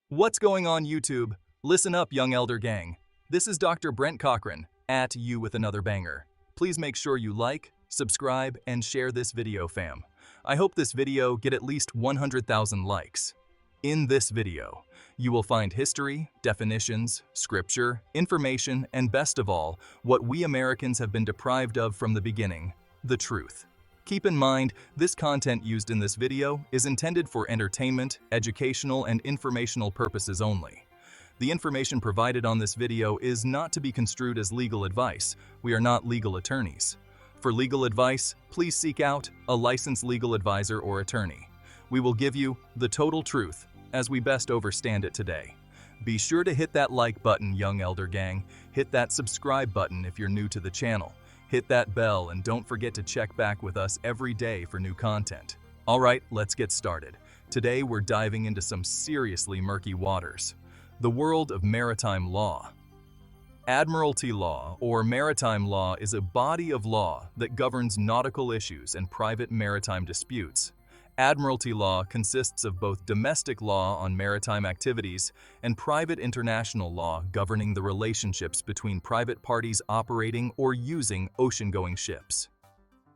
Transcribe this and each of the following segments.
What's going on YouTube? Listen up, young elder gang. This is Dr. Brent Cochran, at you with another banger. Please make sure you like, subscribe, and share this video, fam. I hope this video get at least 100,000 likes. In this video, you will find history, definitions, scripture, information, and best of all, what we Americans have been deprived of from the beginning, the truth. Keep in mind, this content used in this video is intended for entertainment, educational, and informational purposes only. The information provided on this video is not to be construed as legal advice. We are not legal attorneys. For legal advice, please seek out a licensed legal advisor or attorney. We will give you the total truth as we best understand it today. Be sure to hit that like button, young elder gang. Hit that subscribe button if you're new to the channel. Hit that bell and don't forget to check back with us every day for new content. Alright, let's get started. Today we're diving into some seriously murky waters. The world of maritime law. Admiralty law, or maritime law, is a body of law that governs nautical issues and private maritime disputes. Admiralty law consists of both domestic law on maritime activities and private international law governing the relationships between private parties operating or using ocean-going ships.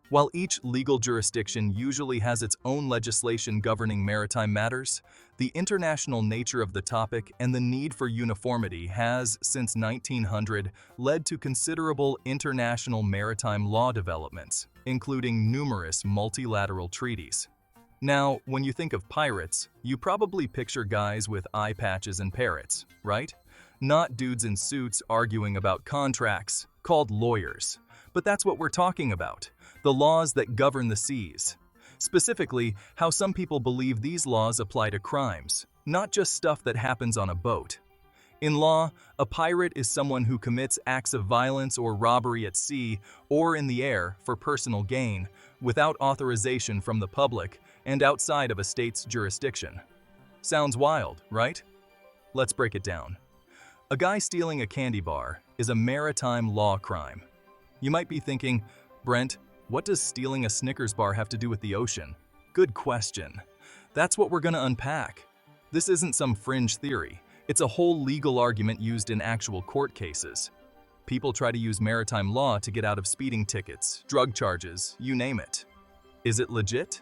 While each legal jurisdiction usually has its own legislation governing maritime matters, the international nature of the topic and the need for uniformity has, since 1900, led to considerable international maritime law developments, including numerous multilateral treaties. Now, when you think of pirates, you probably picture guys with eye patches and parrots, right? Not dudes in suits arguing about contracts, called lawyers. But that's what we're talking about, the laws that govern the seas. Specifically, how some people believe these laws apply to crimes, not just stuff that happens on a boat. In law, a pirate is someone who commits acts of violence or robbery at sea or in the air for personal gain, without authorization from the public and outside of a state's jurisdiction. Sounds wild, right? Let's break it down. A guy stealing a candy bar is a maritime law crime. You might be thinking, Brent, what does stealing a Snickers bar have to do with the ocean? Good question. That's what we're going to unpack. This isn't some fringe theory. It's a whole legal argument used in actual court cases. People try to use maritime law to get out of speeding tickets, drug charges, you name it. Is it legit?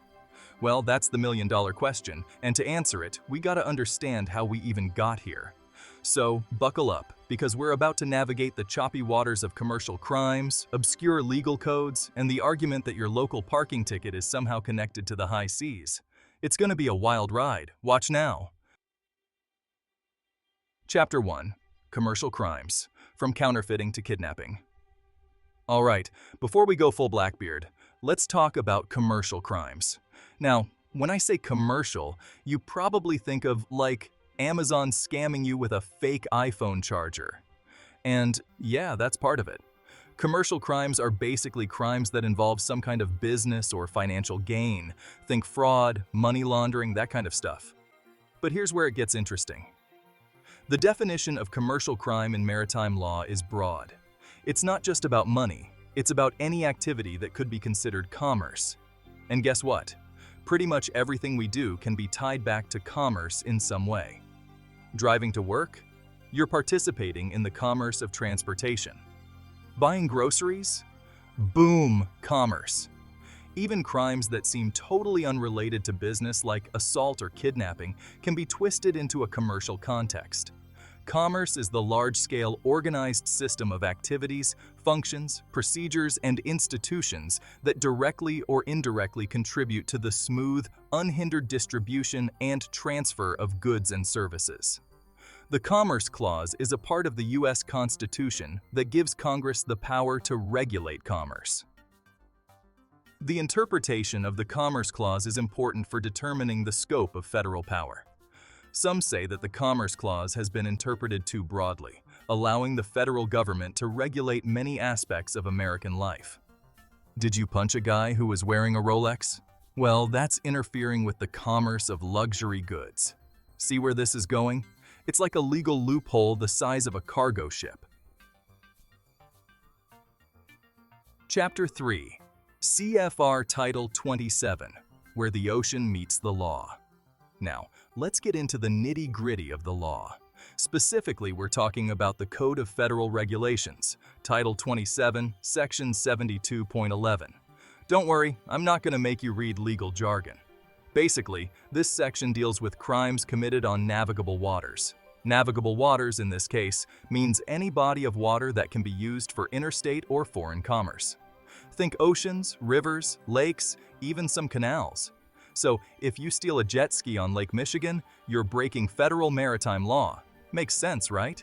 Well, that's the million-dollar question, and to answer it, we gotta understand how we even got here. So, buckle up, because we're about to navigate the choppy waters of commercial crimes, obscure legal codes, and the argument that your local parking ticket is somehow connected to the high seas. It's gonna be a wild ride. Watch now. Chapter 1. Commercial Crimes. From Counterfeiting to Kidnapping. Alright, before we go full Blackbeard, let's talk about commercial crimes. Now, when I say commercial, you probably think of, like, Amazon scamming you with a fake iPhone charger. And yeah, that's part of it. Commercial crimes are basically crimes that involve some kind of business or financial gain. Think fraud, money laundering, that kind of stuff. But here's where it gets interesting. The definition of commercial crime in maritime law is broad. It's not just about money, it's about any activity that could be considered commerce. And guess what? Pretty much everything we do can be tied back to commerce in some way. Driving to work? You're participating in the commerce of transportation. Buying groceries? Boom, commerce. Even crimes that seem totally unrelated to business, like assault or kidnapping, can be twisted into a commercial context. Commerce is the large-scale organized system of activities, functions, procedures, and institutions that directly or indirectly contribute to the smooth, unhindered distribution and transfer of goods and services. The Commerce Clause is a part of the U.S. Constitution that gives Congress the power to regulate commerce. The interpretation of the Commerce Clause is important for determining the scope of federal power. Some say that the Commerce Clause has been interpreted too broadly, allowing the federal government to regulate many aspects of American life. Did you punch a guy who was wearing a Rolex? Well, that's interfering with the commerce of luxury goods. See where this is going? It's like a legal loophole the size of a cargo ship. Chapter 3. CFR Title 27, Where the Ocean Meets the Law. Now, let's get into the nitty-gritty of the law. Specifically, we're talking about the Code of Federal Regulations, Title 27, Section 72.11. Don't worry, I'm not going to make you read legal jargon. Basically, this section deals with crimes committed on navigable waters. Navigable waters, in this case, means any body of water that can be used for interstate or foreign commerce. Think oceans, rivers, lakes, even some canals. So, if you steal a jet ski on Lake Michigan, you're breaking federal maritime law. Makes sense, right?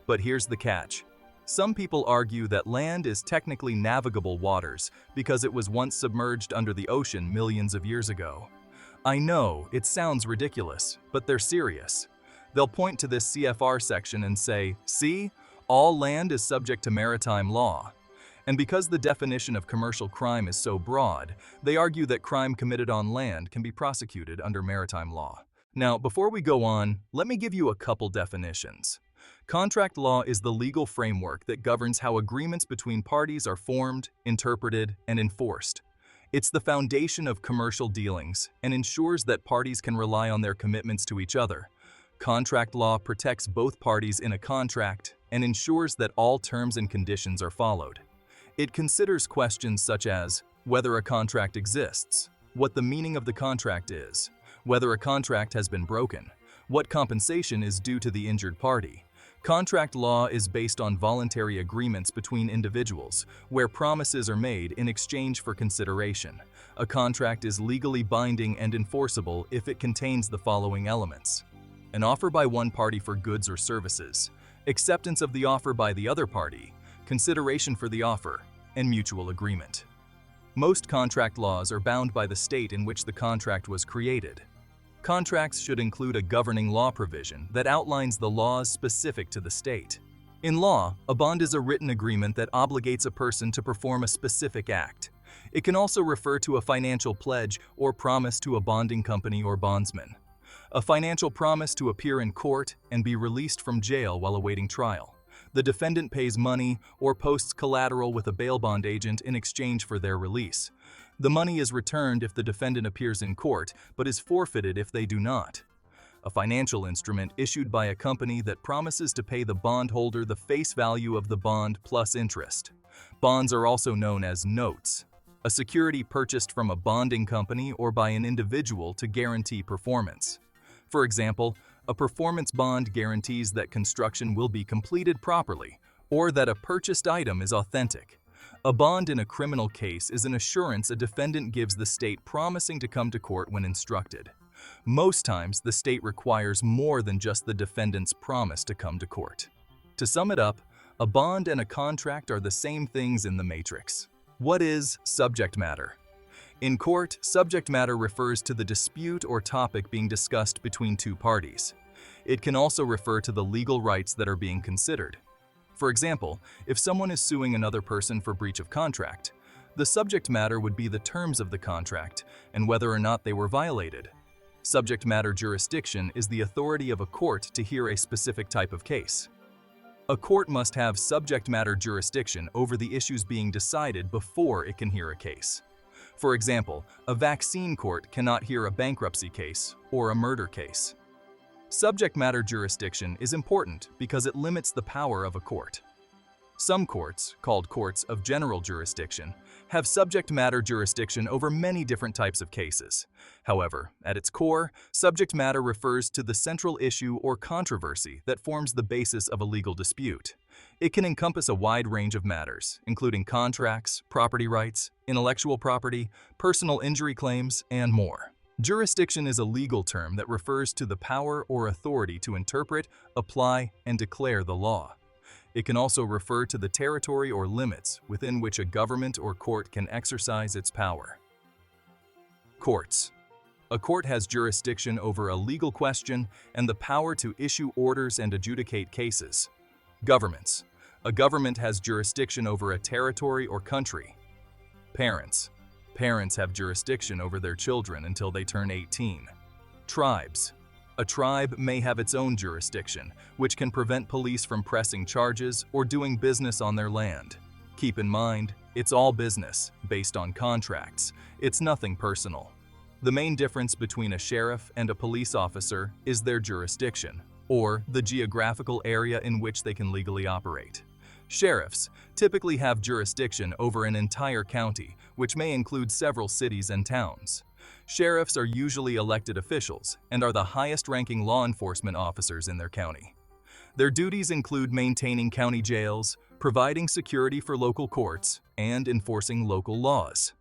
But here's the catch. Some people argue that land is technically navigable waters because it was once submerged under the ocean millions of years ago. I know, it sounds ridiculous, but they're serious. They'll point to this CFR section and say, see, all land is subject to maritime law. And because the definition of commercial crime is so broad, they argue that crime committed on land can be prosecuted under maritime law. Now, before we go on, let me give you a couple definitions. Contract law is the legal framework that governs how agreements between parties are formed, interpreted, and enforced. It's the foundation of commercial dealings and ensures that parties can rely on their commitments to each other. Contract law protects both parties in a contract and ensures that all terms and conditions are followed. It considers questions such as whether a contract exists, what the meaning of the contract is, whether a contract has been broken, what compensation is due to the injured party. Contract law is based on voluntary agreements between individuals, where promises are made in exchange for consideration. A contract is legally binding and enforceable if it contains the following elements: an offer by one party for goods or services, acceptance of the offer by the other party, consideration for the offer, and mutual agreement. Most contract laws are bound by the state in which the contract was created. Contracts should include a governing law provision that outlines the laws specific to the state. In law, a bond is a written agreement that obligates a person to perform a specific act. It can also refer to a financial pledge or promise to a bonding company or bondsman. A financial promise to appear in court and be released from jail while awaiting trial. The defendant pays money or posts collateral with a bail bond agent in exchange for their release. The money is returned if the defendant appears in court, but is forfeited if they do not. A financial instrument issued by a company that promises to pay the bondholder the face value of the bond plus interest. Bonds are also known as notes, a security purchased from a bonding company or by an individual to guarantee performance. For example, a performance bond guarantees that construction will be completed properly or that a purchased item is authentic. A bond in a criminal case is an assurance a defendant gives the state promising to come to court when instructed. Most times, the state requires more than just the defendant's promise to come to court. To sum it up, a bond and a contract are the same things in the matrix. What is subject matter? In court, subject matter refers to the dispute or topic being discussed between two parties. It can also refer to the legal rights that are being considered. For example, if someone is suing another person for breach of contract, the subject matter would be the terms of the contract and whether or not they were violated. Subject matter jurisdiction is the authority of a court to hear a specific type of case. A court must have subject matter jurisdiction over the issues being decided before it can hear a case. For example, a vaccine court cannot hear a bankruptcy case or a murder case. Subject matter jurisdiction is important because it limits the power of a court. Some courts, called courts of general jurisdiction, have subject matter jurisdiction over many different types of cases. However, at its core, subject matter refers to the central issue or controversy that forms the basis of a legal dispute. It can encompass a wide range of matters, including contracts, property rights, intellectual property, personal injury claims, and more. Jurisdiction is a legal term that refers to the power or authority to interpret, apply, and declare the law. It can also refer to the territory or limits within which a government or court can exercise its power. Courts. A court has jurisdiction over a legal question and the power to issue orders and adjudicate cases. Governments. A government has jurisdiction over a territory or country. Parents. Parents have jurisdiction over their children until they turn 18. Tribes. A tribe may have its own jurisdiction, which can prevent police from pressing charges or doing business on their land. Keep in mind, it's all business, based on contracts. It's nothing personal. The main difference between a sheriff and a police officer is their jurisdiction, or the geographical area in which they can legally operate. Sheriffs typically have jurisdiction over an entire county, which may include several cities and towns. Sheriffs are usually elected officials and are the highest-ranking law enforcement officers in their county. Their duties include maintaining county jails, providing security for local courts, and enforcing local laws.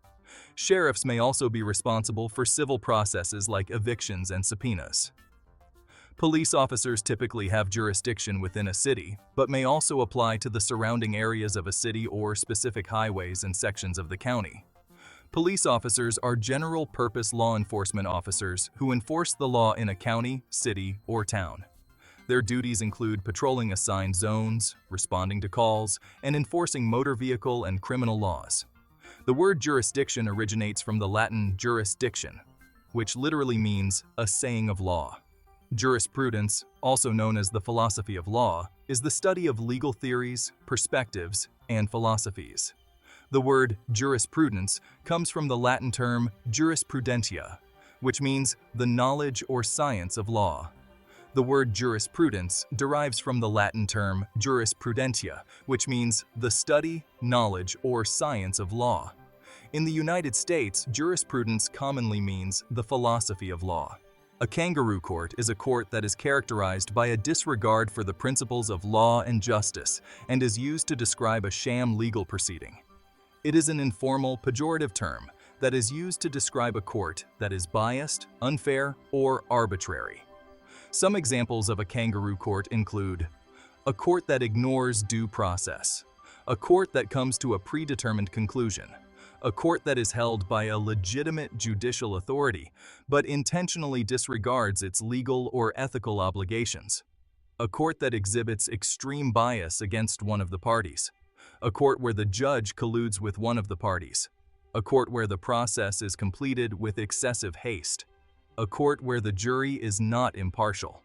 Sheriffs may also be responsible for civil processes like evictions and subpoenas. Police officers typically have jurisdiction within a city, but may also apply to the surrounding areas of a city or specific highways and sections of the county. Police officers are general-purpose law enforcement officers who enforce the law in a county, city, or town. Their duties include patrolling assigned zones, responding to calls, and enforcing motor vehicle and criminal laws. The word jurisdiction originates from the Latin jurisdiction, which literally means a saying of law. Jurisprudence, also known as the philosophy of law, is the study of legal theories, perspectives, and philosophies. The word jurisprudence comes from the Latin term jurisprudentia, which means the knowledge or science of law. The word jurisprudence derives from the Latin term jurisprudentia, which means the study, knowledge, or science of law. In the United States, jurisprudence commonly means the philosophy of law. A kangaroo court is a court that is characterized by a disregard for the principles of law and justice and is used to describe a sham legal proceeding. It is an informal, pejorative term that is used to describe a court that is biased, unfair, or arbitrary. Some examples of a kangaroo court include a court that ignores due process, a court that comes to a predetermined conclusion, a court that is held by a legitimate judicial authority but intentionally disregards its legal or ethical obligations, a court that exhibits extreme bias against one of the parties, a court where the judge colludes with one of the parties, a court where the process is completed with excessive haste, a court where the jury is not impartial.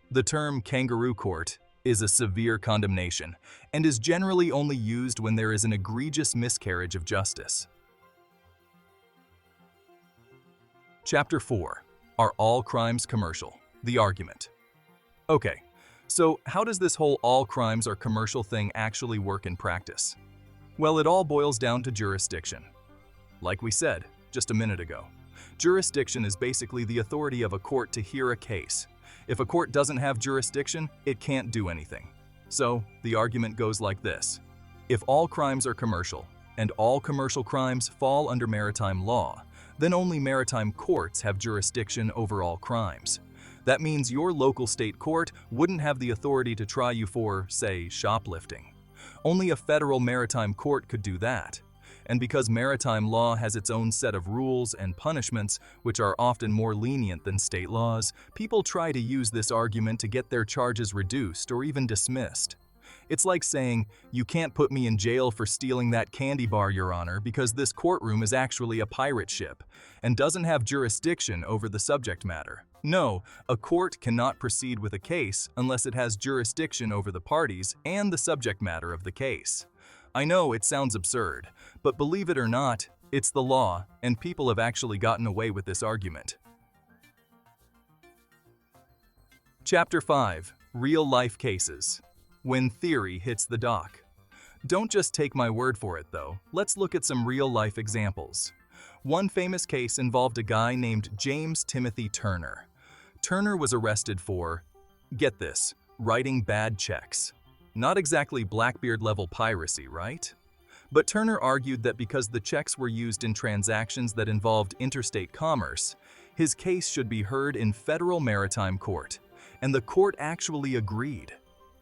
The term kangaroo court is a severe condemnation and is generally only used when there is an egregious miscarriage of justice. Chapter 4. Are all crimes commercial? The argument. Okay, so how does this whole all crimes are commercial thing actually work in practice? Well, it all boils down to jurisdiction. Like we said just a minute ago, jurisdiction is basically the authority of a court to hear a case. If a court doesn't have jurisdiction, it can't do anything. So, the argument goes like this. If all crimes are commercial, and all commercial crimes fall under maritime law, then only maritime courts have jurisdiction over all crimes. That means your local state court wouldn't have the authority to try you for, say, shoplifting. Only a federal maritime court could do that. And because maritime law has its own set of rules and punishments, which are often more lenient than state laws, people try to use this argument to get their charges reduced or even dismissed. It's like saying, you can't put me in jail for stealing that candy bar, Your Honor, because this courtroom is actually a pirate ship and doesn't have jurisdiction over the subject matter. No, a court cannot proceed with a case unless it has jurisdiction over the parties and the subject matter of the case. I know it sounds absurd, but believe it or not, it's the law, and people have actually gotten away with this argument. Chapter 5. Real-life cases. When theory hits the dock. Don't just take my word for it, though. Let's look at some real-life examples. One famous case involved a guy named James Timothy Turner. Turner was arrested for, get this, writing bad checks. Not exactly Blackbeard-level piracy, right? But Turner argued that because the checks were used in transactions that involved interstate commerce, his case should be heard in federal maritime court, and the court actually agreed.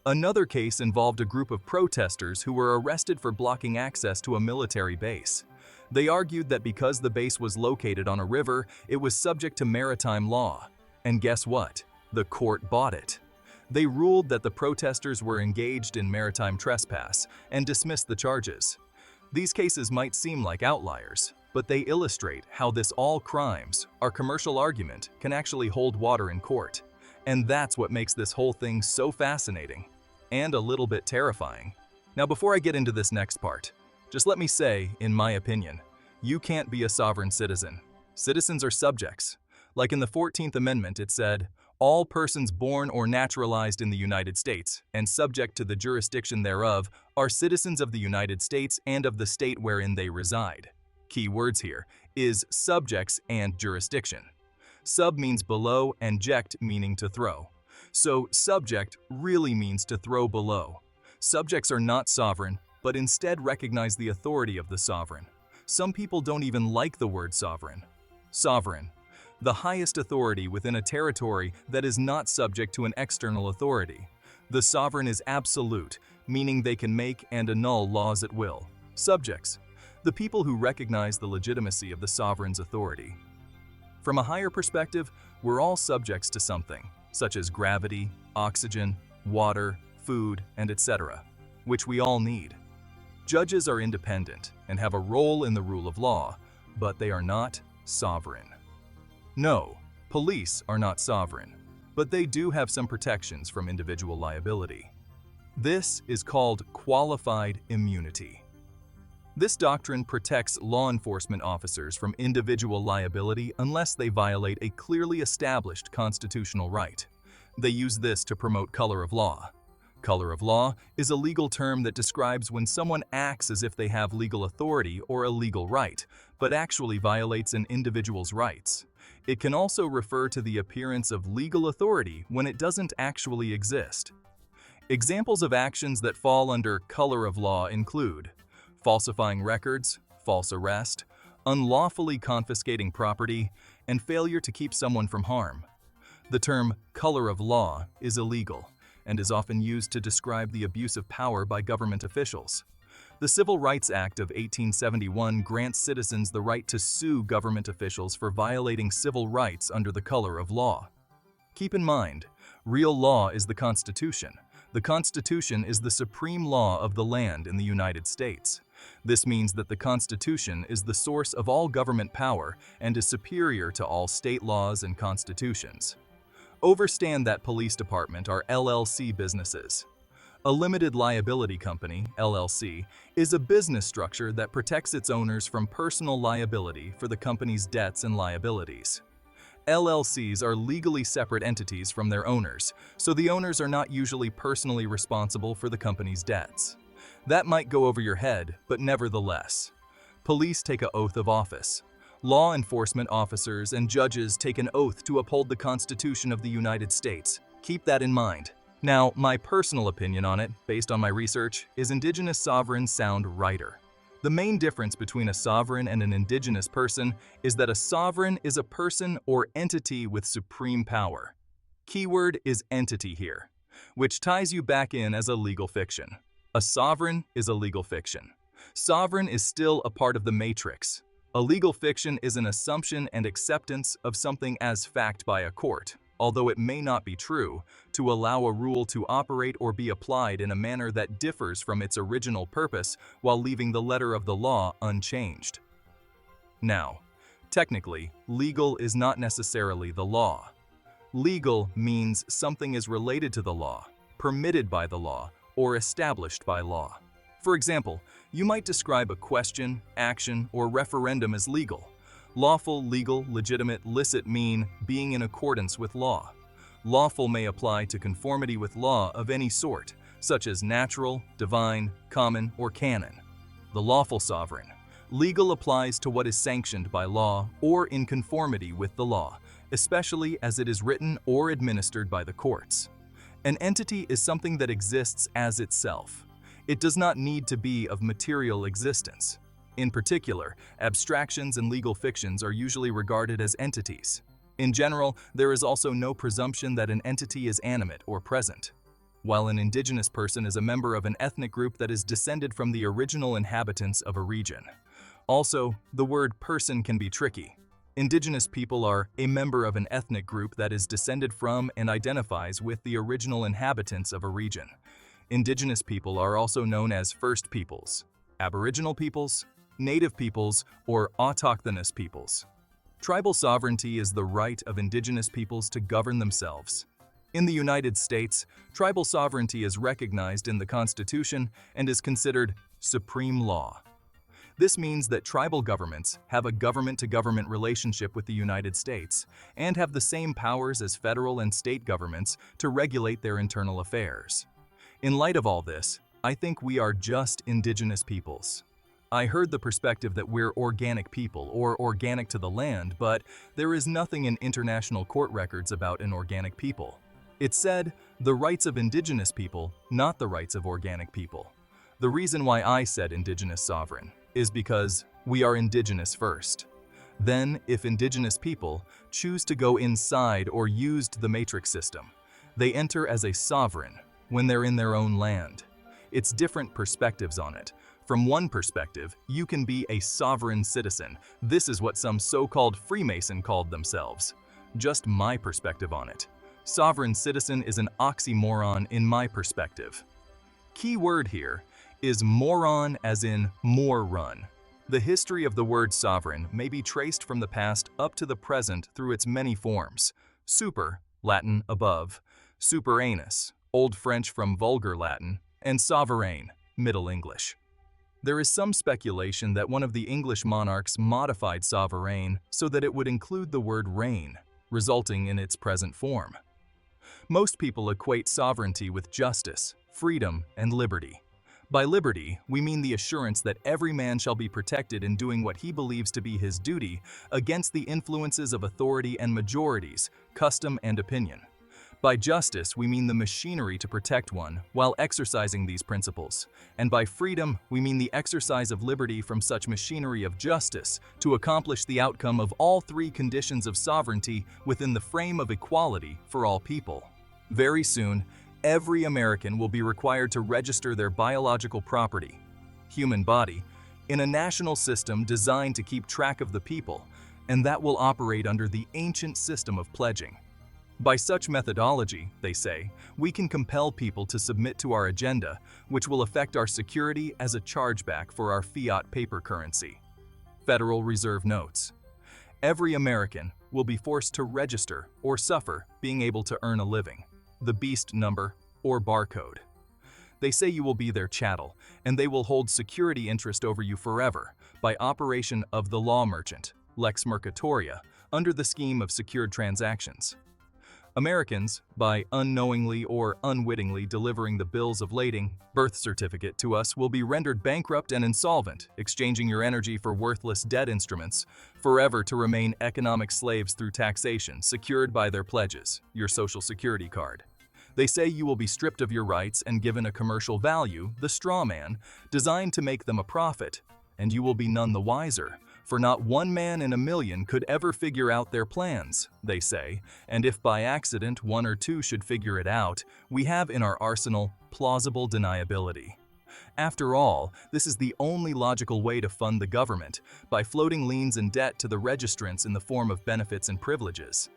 Another case involved a group of protesters who were arrested for blocking access to a military base. They argued that because the base was located on a river, it was subject to maritime law. And guess what? The court bought it. They ruled that the protesters were engaged in maritime trespass and dismissed the charges. These cases might seem like outliers, but they illustrate how this all crimes, our commercial argument, can actually hold water in court. And that's what makes this whole thing so fascinating and a little bit terrifying. Now, before I get into this next part, just let me say, in my opinion, you can't be a sovereign citizen. Citizens are subjects. Like in the 14th Amendment, it said, "All persons born or naturalized in the United States and subject to the jurisdiction thereof are citizens of the United States and of the state wherein they reside." Key words here is subjects and jurisdiction. Sub means below and ject meaning to throw. So subject really means to throw below. Subjects are not sovereign, but instead recognize the authority of the sovereign. Some people don't even like the word sovereign. Sovereign, the highest authority within a territory that is not subject to an external authority. The sovereign is absolute, meaning they can make and annul laws at will. Subjects, the people who recognize the legitimacy of the sovereign's authority. From a higher perspective, we're all subjects to something, such as gravity, oxygen, water, food, and etc., which we all need. Judges are independent and have a role in the rule of law, but they are not sovereign. No, police are not sovereign, but they do have some protections from individual liability. This is called qualified immunity. This doctrine protects law enforcement officers from individual liability unless they violate a clearly established constitutional right. They use this to promote color of law. Color of law is a legal term that describes when someone acts as if they have legal authority or a legal right, but actually violates an individual's rights. It can also refer to the appearance of legal authority when it doesn't actually exist. Examples of actions that fall under color of law include falsifying records, false arrest, unlawfully confiscating property, and failure to keep someone from harm. The term color of law is illegal and is often used to describe the abuse of power by government officials. The Civil Rights Act of 1871 grants citizens the right to sue government officials for violating civil rights under the color of law. Keep in mind, real law is the Constitution. The Constitution is the supreme law of the land in the United States. This means that the Constitution is the source of all government power and is superior to all state laws and constitutions. Overstand that police department are LLC businesses. A limited liability company, LLC, is a business structure that protects its owners from personal liability for the company's debts and liabilities. LLCs are legally separate entities from their owners, so the owners are not usually personally responsible for the company's debts. That might go over your head, but nevertheless. Police take an oath of office. Law enforcement officers and judges take an oath to uphold the Constitution of the United States. Keep that in mind. Now, my personal opinion on it, based on my research, is Indigenous sovereigns sound righter. The main difference between a sovereign and an Indigenous person is that a sovereign is a person or entity with supreme power. Keyword is entity here, which ties you back in as a legal fiction. A sovereign is a legal fiction. Sovereign is still a part of the matrix. A legal fiction is an assumption and acceptance of something as fact by a court, although it may not be true, to allow a rule to operate or be applied in a manner that differs from its original purpose while leaving the letter of the law unchanged. Now, technically, legal is not necessarily the law. Legal means something is related to the law, permitted by the law, or established by law. For example, you might describe a question, action, or referendum as legal. Lawful, legal, legitimate, licit mean being in accordance with law. Lawful may apply to conformity with law of any sort, such as natural, divine, common, or canon. The lawful sovereign. Legal applies to what is sanctioned by law or in conformity with the law, especially as it is written or administered by the courts. An entity is something that exists as itself. It does not need to be of material existence. In particular, abstractions and legal fictions are usually regarded as entities. In general, there is also no presumption that an entity is animate or present. While an Indigenous person is a member of an ethnic group that is descended from the original inhabitants of a region. Also, the word person can be tricky. Indigenous people are a member of an ethnic group that is descended from and identifies with the original inhabitants of a region. Indigenous people are also known as First Peoples, Aboriginal peoples, Native peoples, or autochthonous peoples. Tribal sovereignty is the right of Indigenous peoples to govern themselves. In the United States, tribal sovereignty is recognized in the Constitution and is considered supreme law. This means that tribal governments have a government-to-government relationship with the United States and have the same powers as federal and state governments to regulate their internal affairs. In light of all this, I think we are just indigenous peoples. I heard the perspective that we're organic people or organic to the land, but there is nothing in international court records about an organic people. It said, the rights of indigenous people, not the rights of organic people. The reason why I said indigenous sovereign is because we are indigenous first. Then, if indigenous people choose to go inside or used the matrix system, they enter as a sovereign when they're in their own land. It's different perspectives on it. From one perspective, you can be a sovereign citizen. This is what some so-called Freemason called themselves. Just my perspective on it. Sovereign citizen is an oxymoron in my perspective. Key word here is moron, as in more run. The history of the word sovereign may be traced from the past up to the present through its many forms. Super, Latin above, superanus, Old French from Vulgar Latin, and sovereign, Middle English. There is some speculation that one of the English monarchs modified sovereign so that it would include the word reign, resulting in its present form. Most people equate sovereignty with justice, freedom, and liberty. By liberty, we mean the assurance that every man shall be protected in doing what he believes to be his duty against the influences of authority and majorities, custom and opinion. By justice, we mean the machinery to protect one while exercising these principles. And by freedom, we mean the exercise of liberty from such machinery of justice to accomplish the outcome of all three conditions of sovereignty within the frame of equality for all people. Very soon, every American will be required to register their biological property, human body, in a national system designed to keep track of the people, and that will operate under the ancient system of pledging. By such methodology, they say, we can compel people to submit to our agenda, which will affect our security as a chargeback for our fiat paper currency. Federal Reserve notes. Every American will be forced to register or suffer being able to earn a living. The beast number or barcode. They say you will be their chattel, and they will hold security interest over you forever by operation of the law merchant, lex mercatoria, under the scheme of secured transactions. Americans, by unknowingly or unwittingly delivering the bills of lading, birth certificate to us, will be rendered bankrupt and insolvent, exchanging your energy for worthless debt instruments, forever to remain economic slaves through taxation, secured by their pledges, your social security card. They say you will be stripped of your rights and given a commercial value, the straw man, designed to make them a profit, and you will be none the wiser, for not one man in a million could ever figure out their plans, they say, and if by accident one or two should figure it out, we have in our arsenal plausible deniability. After all, this is the only logical way to fund the government, by floating liens and debt to the registrants in the form of benefits and privileges.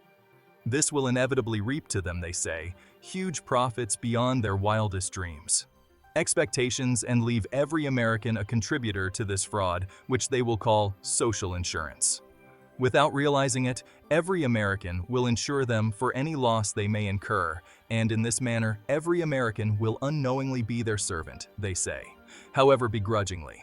This will inevitably reap to them, they say, huge profits beyond their wildest dreams. Expectations and leave every American a contributor to this fraud, which they will call social insurance. Without realizing it, every American will insure them for any loss they may incur, and in this manner, every American will unknowingly be their servant, they say, however begrudgingly.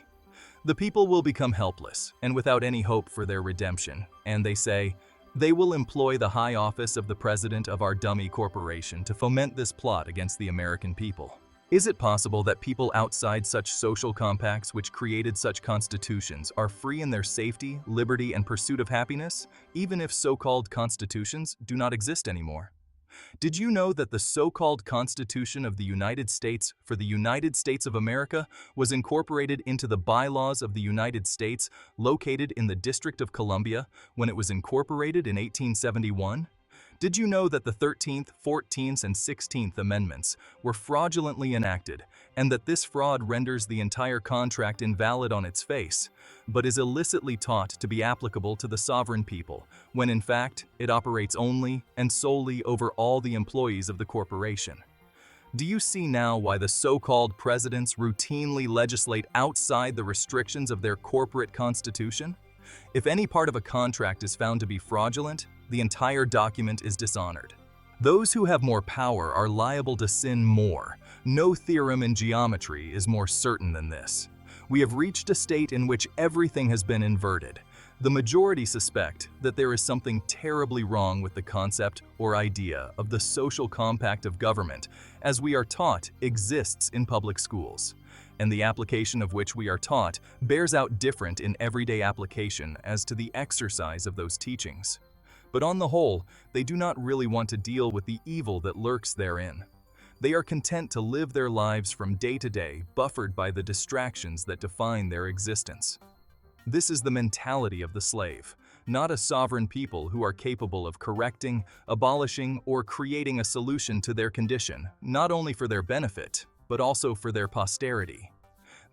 The people will become helpless and without any hope for their redemption, and they say, they will employ the high office of the president of our dummy corporation to foment this plot against the American people. Is it possible that people outside such social compacts which created such constitutions are free in their safety, liberty, and pursuit of happiness, even if so-called constitutions do not exist anymore? Did you know that the so-called Constitution of the United States for the United States of America was incorporated into the bylaws of the United States located in the District of Columbia when it was incorporated in 1871? Did you know that the 13th, 14th, and 16th Amendments were fraudulently enacted, and that this fraud renders the entire contract invalid on its face, but is illicitly taught to be applicable to the sovereign people, when in fact it operates only and solely over all the employees of the corporation? Do you see now why the so-called presidents routinely legislate outside the restrictions of their corporate constitution? If any part of a contract is found to be fraudulent, the entire document is dishonored. Those who have more power are liable to sin more. No theorem in geometry is more certain than this. We have reached a state in which everything has been inverted. The majority suspect that there is something terribly wrong with the concept or idea of the social compact of government, as we are taught, exists in public schools, and the application of which we are taught bears out different in everyday application as to the exercise of those teachings. But on the whole, they do not really want to deal with the evil that lurks therein. They are content to live their lives from day to day, buffered by the distractions that define their existence. This is the mentality of the slave, not a sovereign people who are capable of correcting, abolishing, or creating a solution to their condition, not only for their benefit, but also for their posterity.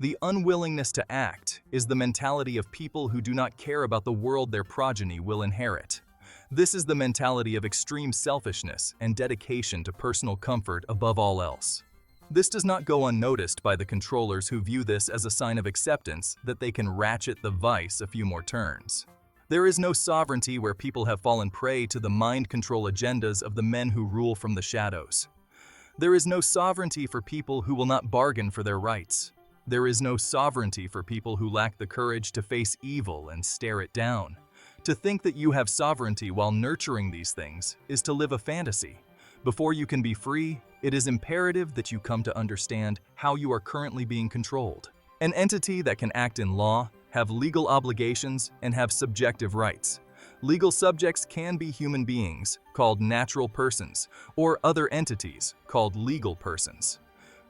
The unwillingness to act is the mentality of people who do not care about the world their progeny will inherit. This is the mentality of extreme selfishness and dedication to personal comfort above all else. This does not go unnoticed by the controllers who view this as a sign of acceptance that they can ratchet the vice a few more turns. There is no sovereignty where people have fallen prey to the mind control agendas of the men who rule from the shadows. There is no sovereignty for people who will not bargain for their rights. There is no sovereignty for people who lack the courage to face evil and stare it down. To think that you have sovereignty while nurturing these things is to live a fantasy. Before you can be free, it is imperative that you come to understand how you are currently being controlled. An entity that can act in law, have legal obligations, and have subjective rights. Legal subjects can be human beings, called natural persons, or other entities, called legal persons.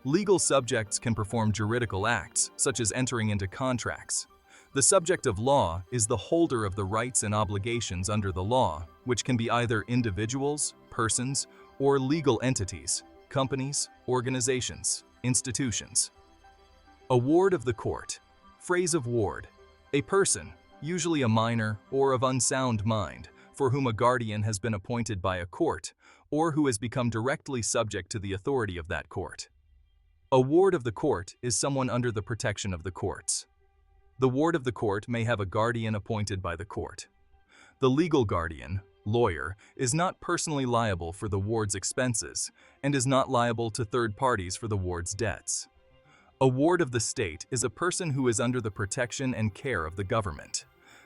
Legal subjects can perform juridical acts, such as entering into contracts. The subject of law is the holder of the rights and obligations under the law, which can be either individuals, persons, or legal entities, companies, organizations, institutions. A ward of the court. Phrase of ward. A person, usually a minor or of unsound mind, for whom a guardian has been appointed by a court, or who has become directly subject to the authority of that court. A ward of the court is someone under the protection of the courts. The ward of the court may have a guardian appointed by the court. The legal guardian, lawyer, is not personally liable for the ward's expenses and is not liable to third parties for the ward's debts. A ward of the state is a person who is under the protection and care of the government.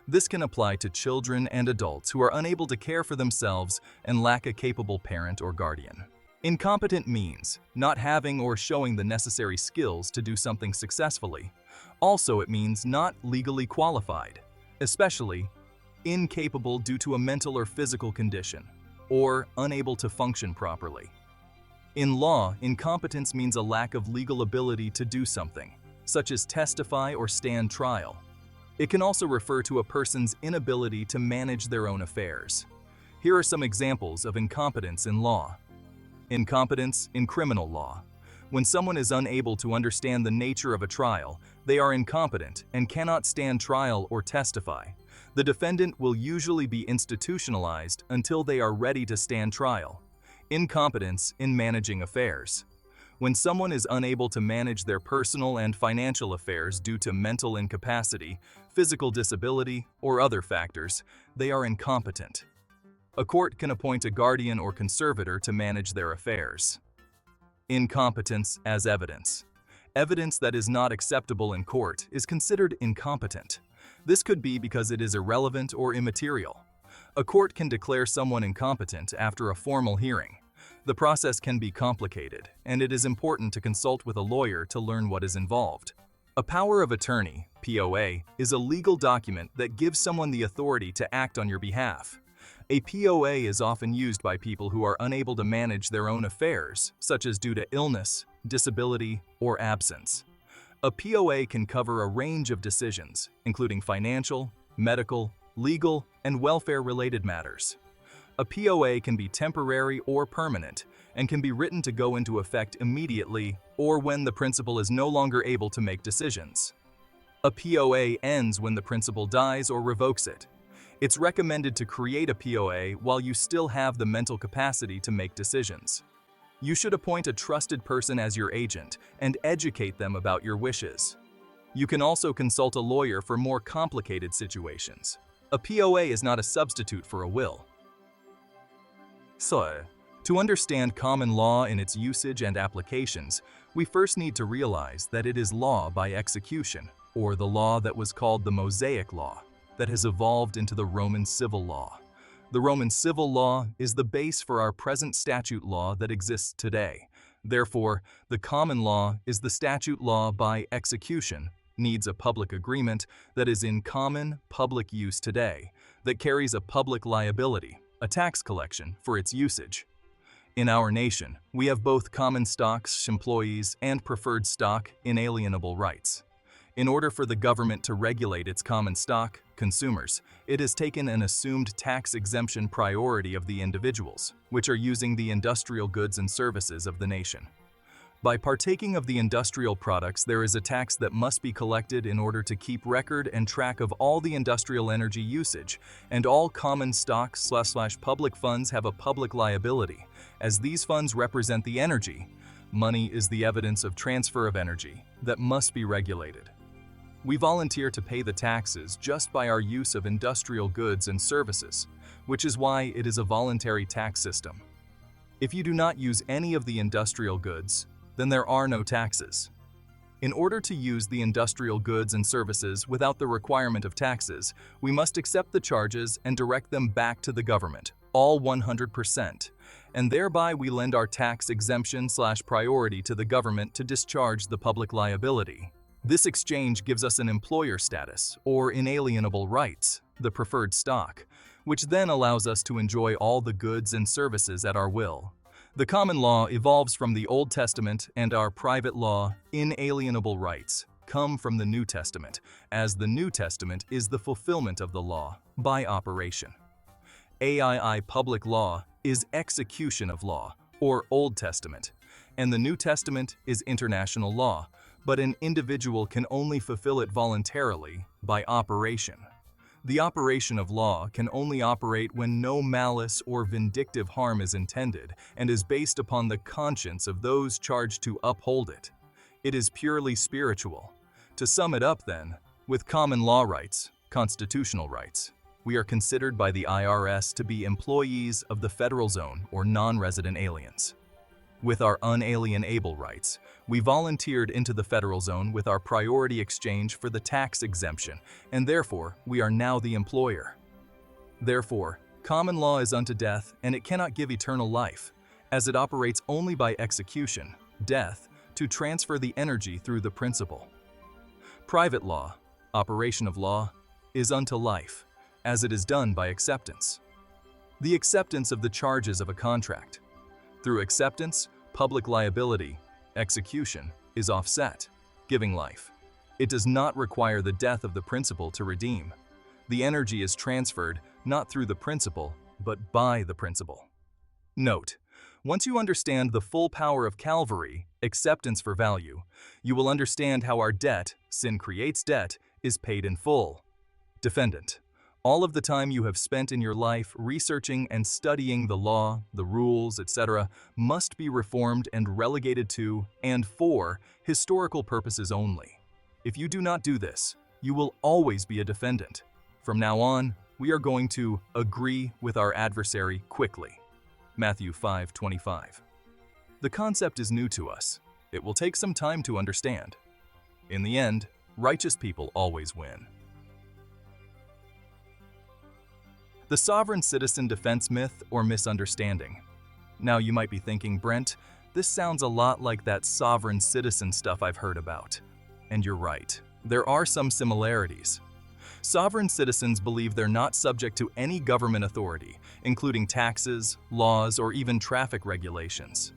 This can apply to children and adults who are unable to care for themselves and lack a capable parent or guardian. Incompetent means not having or showing the necessary skills to do something successfully. Also, it means not legally qualified, especially incapable due to a mental or physical condition, or unable to function properly. In law, incompetence means a lack of legal ability to do something, such as testify or stand trial. It can also refer to a person's inability to manage their own affairs. Here are some examples of incompetence in law. Incompetence in criminal law. When someone is unable to understand the nature of a trial, they are incompetent and cannot stand trial or testify. The defendant will usually be institutionalized until they are ready to stand trial. Incompetence in managing affairs. When someone is unable to manage their personal and financial affairs due to mental incapacity, physical disability, or other factors, they are incompetent. A court can appoint a guardian or conservator to manage their affairs. Incompetence as evidence. Evidence that is not acceptable in court is considered incompetent. This could be because it is irrelevant or immaterial. A court can declare someone incompetent after a formal hearing. The process can be complicated, and it is important to consult with a lawyer to learn what is involved. A power of attorney, POA, is a legal document that gives someone the authority to act on your behalf. A POA is often used by people who are unable to manage their own affairs, such as due to illness, disability, or absence. A POA can cover a range of decisions, including financial, medical, legal, and welfare-related matters. A POA can be temporary or permanent and can be written to go into effect immediately or when the principal is no longer able to make decisions. A POA ends when the principal dies or revokes it. It's recommended to create a POA while you still have the mental capacity to make decisions. You should appoint a trusted person as your agent and educate them about your wishes. You can also consult a lawyer for more complicated situations. A POA is not a substitute for a will. So, to understand common law in its usage and applications, we first need to realize that it is law by execution, or the law that was called the Mosaic Law, that has evolved into the Roman civil law. The Roman civil law is the base for our present statute law that exists today. Therefore, the common law is the statute law by execution, needs a public agreement that is in common public use today, that carries a public liability, a tax collection, for its usage. In our nation, we have both common stocks, employees, and preferred stock, inalienable rights. In order for the government to regulate its common stock, consumers, it has taken an assumed tax exemption priority of the individuals, which are using the industrial goods and services of the nation. By partaking of the industrial products, there is a tax that must be collected in order to keep record and track of all the industrial energy usage, and all common stock/public funds have a public liability, as these funds represent the energy. Money is the evidence of transfer of energy that must be regulated. We volunteer to pay the taxes just by our use of industrial goods and services, which is why it is a voluntary tax system. If you do not use any of the industrial goods, then there are no taxes. In order to use the industrial goods and services without the requirement of taxes, we must accept the charges and direct them back to the government, all 100%, and thereby we lend our tax exemption/priority to the government to discharge the public liability. This exchange gives us an employer status, or inalienable rights, the preferred stock, which then allows us to enjoy all the goods and services at our will. The common law evolves from the Old Testament, and our private law, inalienable rights, come from the New Testament, as the New Testament is the fulfillment of the law by operation. AII public law is execution of law, or Old Testament, and the New Testament is international law, but an individual can only fulfill it voluntarily by operation. The operation of law can only operate when no malice or vindictive harm is intended and is based upon the conscience of those charged to uphold it. It is purely spiritual. To sum it up then, with common law rights, constitutional rights, we are considered by the IRS to be employees of the federal zone or non-resident aliens. With our unalienable rights, we volunteered into the federal zone with our priority exchange for the tax exemption, and therefore we are now the employer. Therefore, common law is unto death, and it cannot give eternal life, as it operates only by execution, death, to transfer the energy through the principle. Private law, operation of law, is unto life, as it is done by acceptance. The acceptance of the charges of a contract. Through acceptance, public liability, execution, is offset, giving life. It does not require the death of the principal to redeem. The energy is transferred not through the principal, but by the principal. Note: once you understand the full power of Calvary, acceptance for value, you will understand how our debt, sin creates debt, is paid in full. Defendant: all of the time you have spent in your life researching and studying the law, the rules, etc., must be reformed and relegated to, and for, historical purposes only. If you do not do this, you will always be a defendant. From now on, we are going to agree with our adversary quickly. Matthew 5:25. The concept is new to us. It will take some time to understand. In the end, righteous people always win. The sovereign citizen defense myth or misunderstanding. Now you might be thinking, Brent, this sounds a lot like that sovereign citizen stuff I've heard about. And you're right, there are some similarities. Sovereign citizens believe they're not subject to any government authority, including taxes, laws, or even traffic regulations.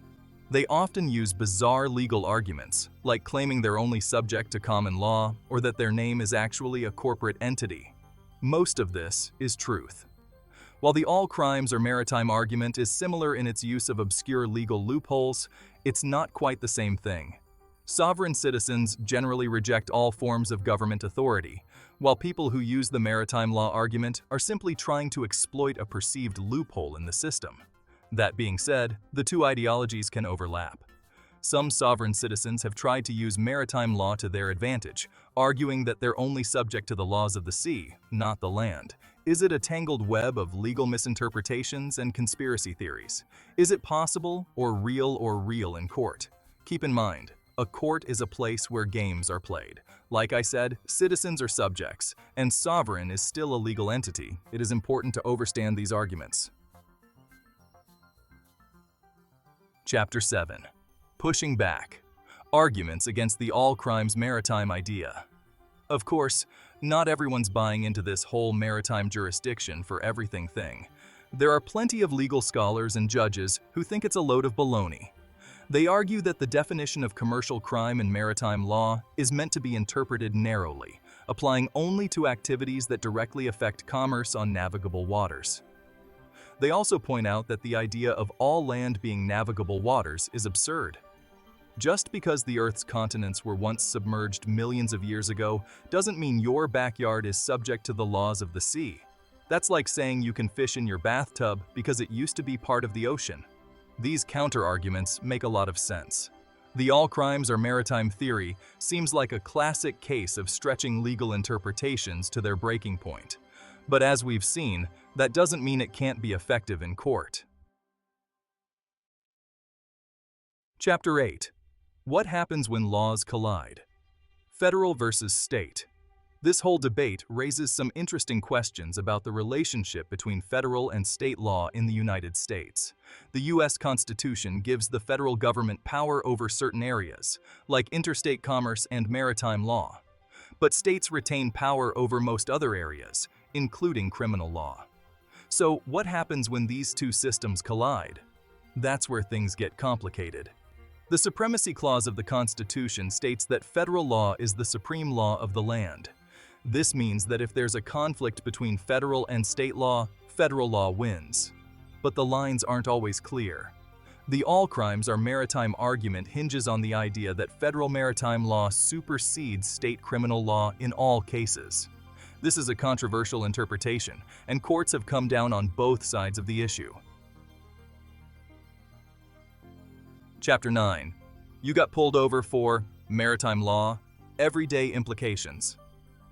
They often use bizarre legal arguments, like claiming they're only subject to common law or that their name is actually a corporate entity. Most of this is truth. While the all crimes or maritime argument is similar in its use of obscure legal loopholes, it's not quite the same thing. Sovereign citizens generally reject all forms of government authority, while people who use the maritime law argument are simply trying to exploit a perceived loophole in the system. That being said, the two ideologies can overlap. Some sovereign citizens have tried to use maritime law to their advantage, arguing that they're only subject to the laws of the sea, not the land. Is it a tangled web of legal misinterpretations and conspiracy theories? Is it possible or real in court? Keep in mind, A court is a place where games are played. Like I said, citizens are subjects, and sovereign is still a legal entity. It is important to understand these arguments. Chapter 7. Pushing back. Arguments against the all crimes maritime idea. Of course, not everyone's buying into this whole maritime jurisdiction for everything thing. There are plenty of legal scholars and judges who think it's a load of baloney. They argue that the definition of commercial crime in maritime law is meant to be interpreted narrowly, applying only to activities that directly affect commerce on navigable waters. They also point out that the idea of all land being navigable waters is absurd. Just because the Earth's continents were once submerged millions of years ago doesn't mean your backyard is subject to the laws of the sea. That's like saying you can fish in your bathtub because it used to be part of the ocean. These counter-arguments make a lot of sense. The all crimes are maritime theory seems like a classic case of stretching legal interpretations to their breaking point. But as we've seen, that doesn't mean it can't be effective in court. Chapter 8. What happens when laws collide? Federal versus state. This whole debate raises some interesting questions about the relationship between federal and state law in the United States. The U.S. Constitution gives the federal government power over certain areas, like interstate commerce and maritime law. But states retain power over most other areas, including criminal law. So what happens when these two systems collide? That's where things get complicated. The Supremacy Clause of the Constitution states that federal law is the supreme law of the land. This means that if there's a conflict between federal and state law, federal law wins. But the lines aren't always clear. The all crimes are maritime argument hinges on the idea that federal maritime law supersedes state criminal law in all cases. This is a controversial interpretation, and courts have come down on both sides of the issue. Chapter 9. You got pulled over for maritime law, everyday implications.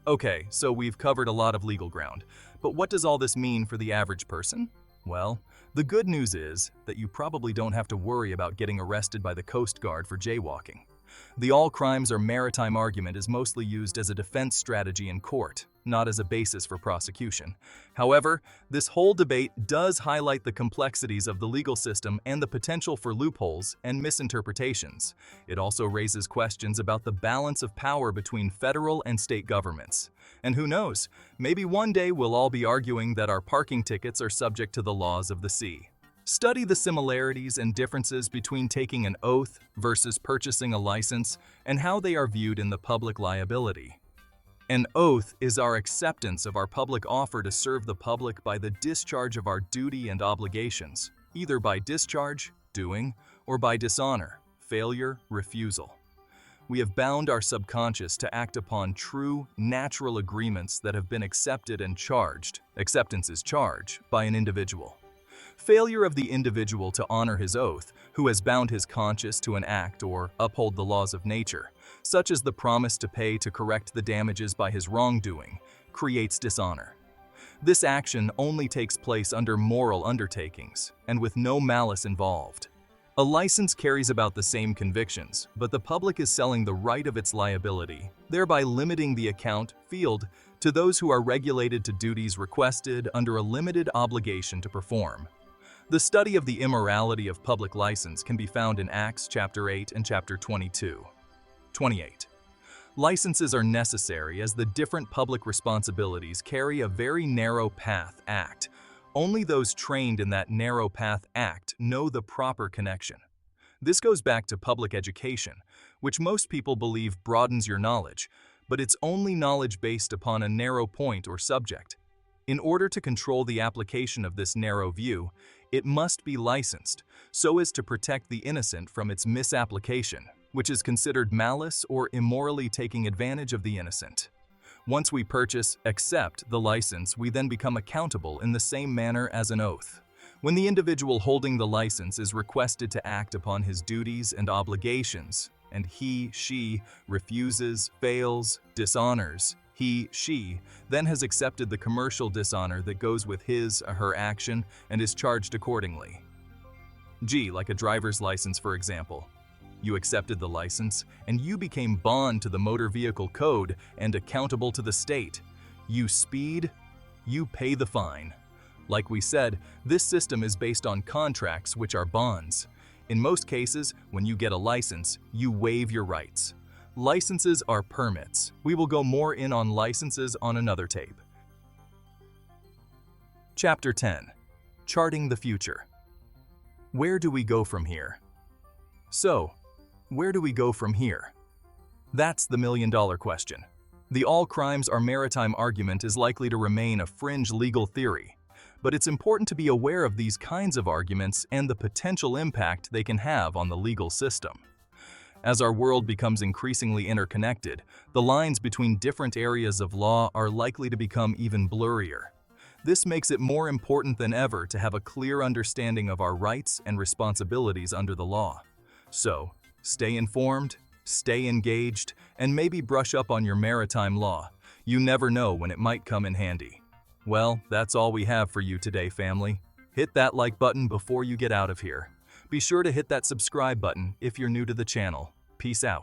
Okay, so we've covered a lot of legal ground, but what does all this mean for the average person? Well, the good news is that you probably don't have to worry about getting arrested by the Coast Guard for jaywalking. The all crimes are maritime argument is mostly used as a defense strategy in court, not as a basis for prosecution. However, this whole debate does highlight the complexities of the legal system and the potential for loopholes and misinterpretations. It also raises questions about the balance of power between federal and state governments. And who knows, maybe one day we'll all be arguing that our parking tickets are subject to the laws of the sea. Study the similarities and differences between taking an oath versus purchasing a license and how they are viewed in the public liability. An oath is our acceptance of our public offer to serve the public by the discharge of our duty and obligations, either by discharge, doing, or by dishonor, failure, refusal. We have bound our subconscious to act upon true, natural agreements that have been accepted and charged, acceptance is charge, by an individual. Failure of the individual to honor his oath, who has bound his conscience to an act or uphold the laws of nature, such as the promise to pay to correct the damages by his wrongdoing, creates dishonor. This action only takes place under moral undertakings and with no malice involved. A license carries about the same convictions, but the public is selling the right of its liability, thereby limiting the account field to those who are regulated to duties requested under a limited obligation to perform. The study of the immorality of public license can be found in Acts chapter 8 and chapter 22. 28. Licenses are necessary as the different public responsibilities carry a very narrow path act. Only those trained in that narrow path act know the proper connection. This goes back to public education, which most people believe broadens your knowledge, but it's only knowledge based upon a narrow point or subject. In order to control the application of this narrow view, it must be licensed so as to protect the innocent from its misapplication, which is considered malice or immorally taking advantage of the innocent. Once we accept the license, we then become accountable in the same manner as an oath. When the individual holding the license is requested to act upon his duties and obligations, and he/she refuses, fails, dishonors, he/she then has accepted the commercial dishonor that goes with his/her action and is charged accordingly. Like a driver's license, for example. You accepted the license, and you became bond to the motor vehicle code and accountable to the state. You speed, you pay the fine. Like we said, this system is based on contracts, which are bonds. In most cases, when you get a license, you waive your rights. Licenses are permits. We will go more in on licenses on another tape. Chapter 10. Charting the Future. Where do we go from here? So, where do we go from here? That's the million-dollar question. The all crimes are maritime argument is likely to remain a fringe legal theory, but it's important to be aware of these kinds of arguments and the potential impact they can have on the legal system. As our world becomes increasingly interconnected, the lines between different areas of law are likely to become even blurrier. This makes it more important than ever to have a clear understanding of our rights and responsibilities under the law. So, stay informed, stay engaged, and maybe brush up on your maritime law. You never know when it might come in handy. Well, that's all we have for you today, family. Hit that like button before you get out of here. Be sure to hit that subscribe button if you're new to the channel. Peace out.